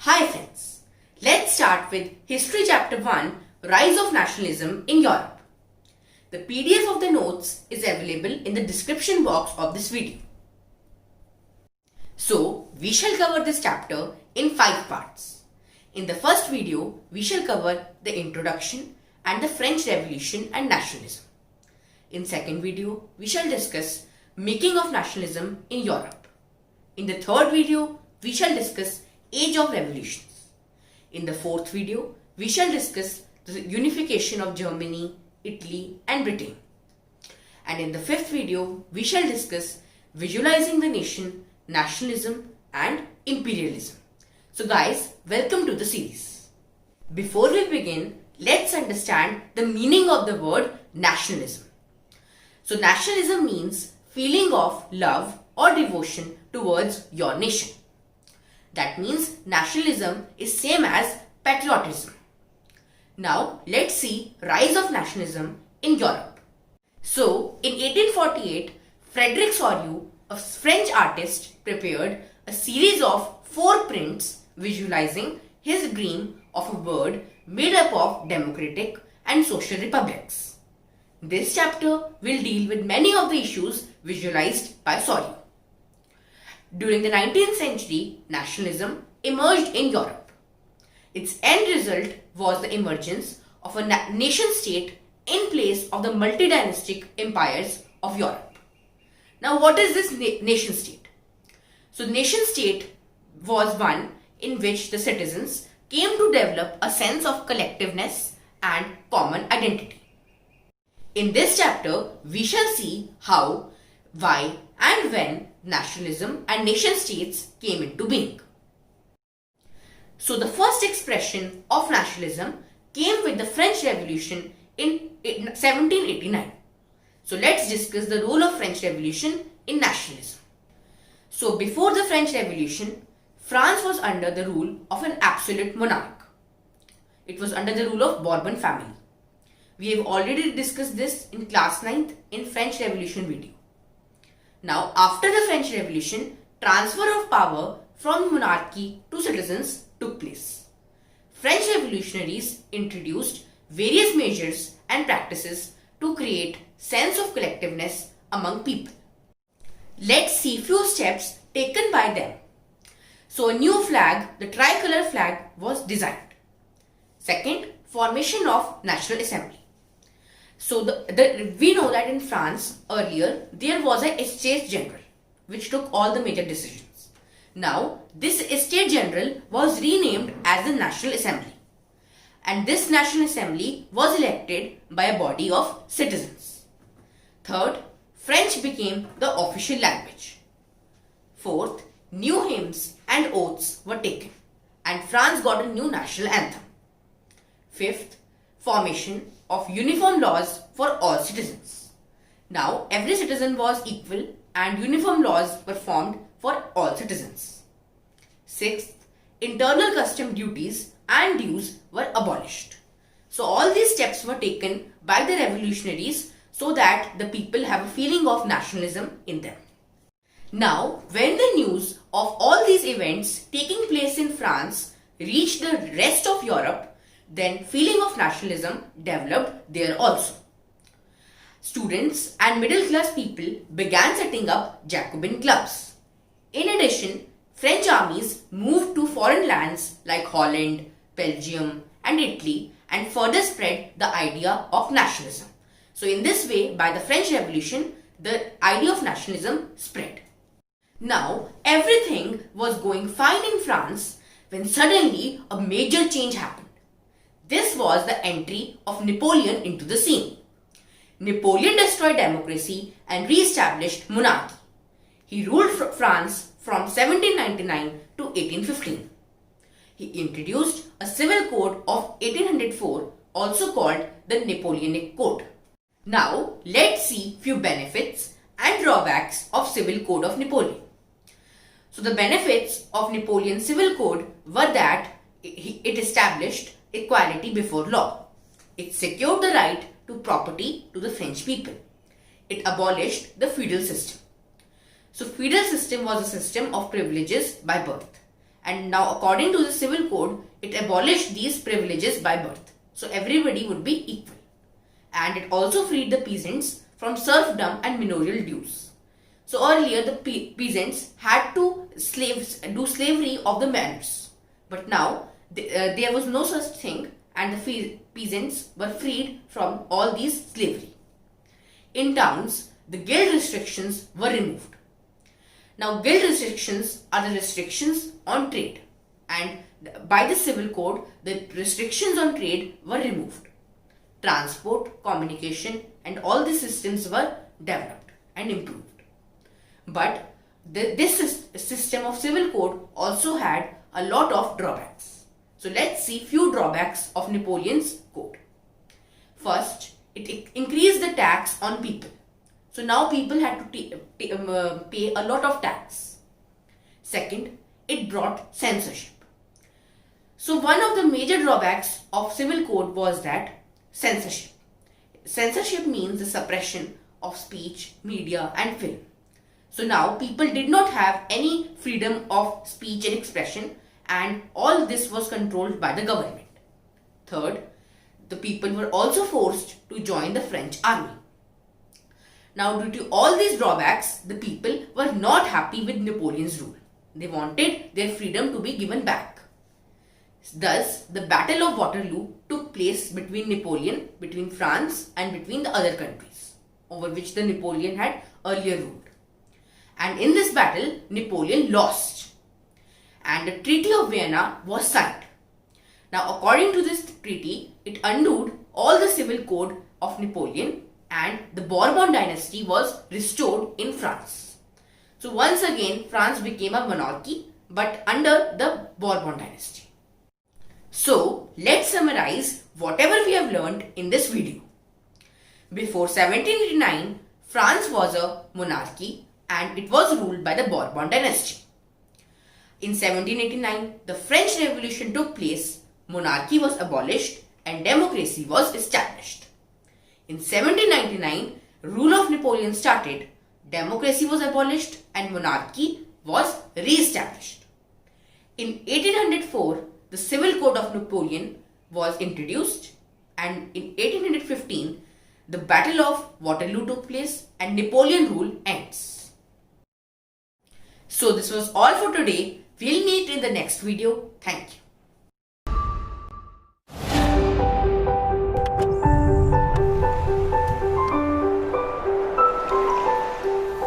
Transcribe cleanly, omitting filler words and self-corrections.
Hi friends, let's start with History Chapter 1, Rise of Nationalism in Europe. The PDF of the notes is available in the description box of this video. So, we shall cover this chapter in 5 parts. In the first video, we shall cover the introduction and the French Revolution and nationalism. In second video, we shall discuss making of nationalism in Europe. In the third video, we shall discuss Age of Revolutions. In the fourth video, we shall discuss the unification of Germany, Italy and Britain. And in the fifth video, we shall discuss visualizing the nation, nationalism and imperialism. So guys, welcome to the series. Before we begin, let's understand the meaning of the word nationalism. So nationalism means feeling of love or devotion towards your nation. That means nationalism is same as patriotism. Now let's see rise of nationalism in Europe. So in 1848, Frederick Soriot, a French artist, prepared a series of 4 prints visualizing his dream of a world made up of democratic and social republics. This chapter will deal with many of the issues visualized by Soriot. During the 19th century, nationalism emerged in Europe. Its end result was the emergence of a nation-state in place of the multi-dynastic empires of Europe. Now, what is this nation-state? So, nation-state was one in which the citizens came to develop a sense of collectiveness and common identity. In this chapter, we shall see how, why and when nationalism and nation-states came into being. So the first expression of nationalism came with the French Revolution in 1789. So let's discuss the role of French Revolution in nationalism. So before the French Revolution, France was under the rule of an absolute monarch. It was under the rule of Bourbon family. We have already discussed this in class 9th in French Revolution video. Now, after the French Revolution, transfer of power from monarchy to citizens took place. French revolutionaries introduced various measures and practices to create sense of collectiveness among people. Let's see few steps taken by them. So, a new flag, the tricolor flag, was designed. Second, formation of National Assembly. So we know that in France earlier there was a Estates General which took all the major decisions. Now this Estates General was renamed as the National Assembly, and this National Assembly was elected by a body of citizens. Third, French became the official language. Fourth, new hymns and oaths were taken and France got a new national anthem. Fifth, formation of uniform laws for all citizens. Now, every citizen was equal and uniform laws were formed for all citizens. Sixth, internal custom duties and dues were abolished. So, all these steps were taken by the revolutionaries so that the people have a feeling of nationalism in them. Now, when the news of all these events taking place in France reached the rest of Europe, then feeling of nationalism developed there also. Students and middle class people began setting up Jacobin clubs. In addition, French armies moved to foreign lands like Holland, Belgium and Italy and further spread the idea of nationalism. So in this way, by the French Revolution, the idea of nationalism spread. Now, everything was going fine in France when suddenly a major change happened. This was the entry of Napoleon into the scene. Napoleon destroyed democracy and re-established monarchy. He ruled France from 1799 to 1815. He introduced a civil code of 1804, also called the Napoleonic Code. Now, let's see few benefits and drawbacks of civil code of Napoleon. So the benefits of Napoleon's civil code were that it established equality before law. It secured the right to property to the French people. It abolished the feudal system. So feudal system was a system of privileges by birth, And now according to the civil code, it abolished these privileges by birth. So everybody would be equal. And it also freed the peasants from serfdom and manorial dues. So earlier the peasants had to do slavery of the manors. But now there was no such thing, and the peasants were freed from all these slavery. In towns, the guild restrictions were removed. Now, guild restrictions are the restrictions on trade, and by the civil code, the restrictions on trade were removed. Transport, communication, and all the systems were developed and improved. But this system of civil code also had a lot of drawbacks. So let's see few drawbacks of Napoleon's code. First, it increased the tax on people. So now people had to pay a lot of tax. Second, it brought censorship. So one of the major drawbacks of civil code was that censorship. Censorship means the suppression of speech, media and film. So now people did not have any freedom of speech and expression, and all this was controlled by the government. Third, the people were also forced to join the French army. Now, due to all these drawbacks, the people were not happy with Napoleon's rule. They wanted their freedom to be given back. Thus, the Battle of Waterloo took place between France and between the other countries, over which the Napoleon had earlier ruled. And in this battle, Napoleon lost. And the Treaty of Vienna was signed. Now, according to this treaty, it undid all the civil code of Napoleon, and the Bourbon dynasty was restored in France. So once again, France became a monarchy, but under the Bourbon dynasty. So let's summarize whatever we have learned in this video. Before 1789, France was a monarchy and it was ruled by the Bourbon dynasty. In 1789, the French Revolution took place, monarchy was abolished and democracy was established. In 1799, rule of Napoleon started, democracy was abolished and monarchy was re-established. In 1804, the Civil Code of Napoleon was introduced, and in 1815, the Battle of Waterloo took place and Napoleon rule ends. So this was all for today. We'll meet in the next video. Thank you.